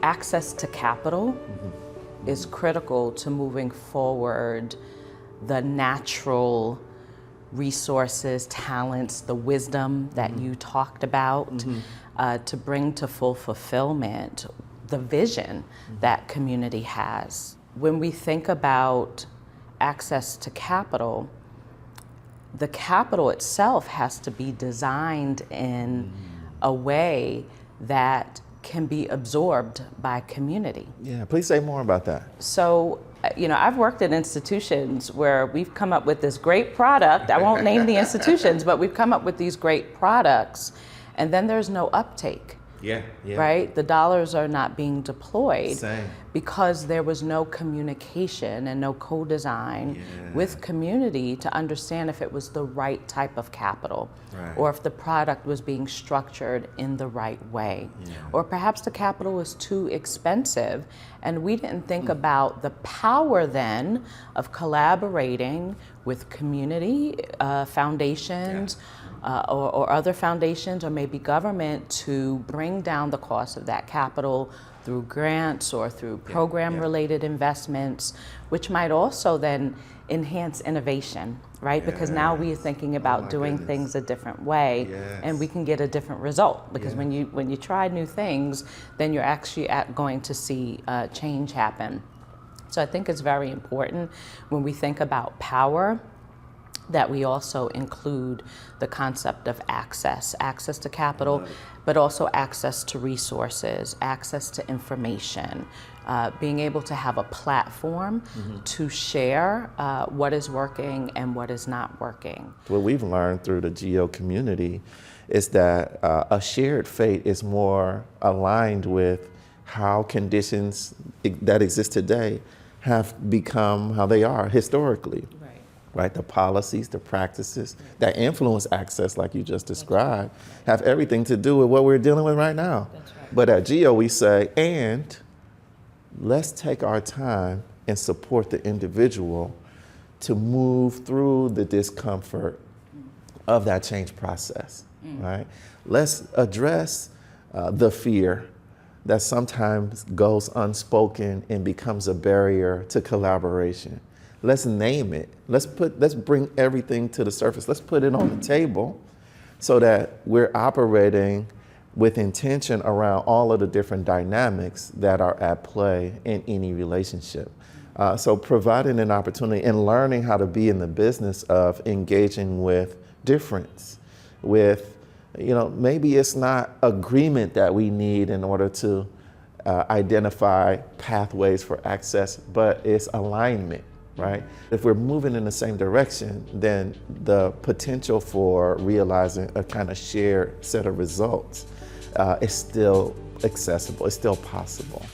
access to capital is critical to moving forward the natural resources, talents, the wisdom that you talked about, to bring to full fulfillment the vision that community has. When we think about access to capital, the capital itself has to be designed in a way that can be absorbed by community. Yeah, please say more about that. So, I've worked at institutions where we've come up with this great product. I won't name the institutions, but we've come up with these great products, and then there's no uptake. Yeah. Right? The dollars are not being deployed Same. because there was no communication and no co-design with community to understand if it was the right type of capital, or if the product was being structured in the right way, or perhaps the capital was too expensive, and we didn't think about the power then of collaborating with community foundations, or other foundations, or maybe government, to bring down the cost of that capital through grants or through program-related investments, which might also then enhance innovation, right? Because now we are thinking about doing things a different way, and we can get a different result. Because when you try new things, then you're actually going to see change happen. So I think it's very important when we think about power that we also include the concept of access to capital, but also access to resources, access to information, being able to have a platform to share what is working and what is not working. What we've learned through the GEO community is that a shared fate is more aligned with how conditions that exist today have become how they are historically. Right, the policies, the practices that influence access, like you just described, have everything to do with what we're dealing with right now. But at GEO, we say, and let's take our time and support the individual to move through the discomfort of that change process, right? Let's address the fear that sometimes goes unspoken and becomes a barrier to collaboration. Let's name it. Let's bring everything to the surface. Let's put it on the table so that we're operating with intention around all of the different dynamics that are at play in any relationship. So providing an opportunity and learning how to be in the business of engaging with difference, with, maybe it's not agreement that we need in order to identify pathways for access, but it's alignment. Right? If we're moving in the same direction, then the potential for realizing a kind of shared set of results is still accessible, it's still possible.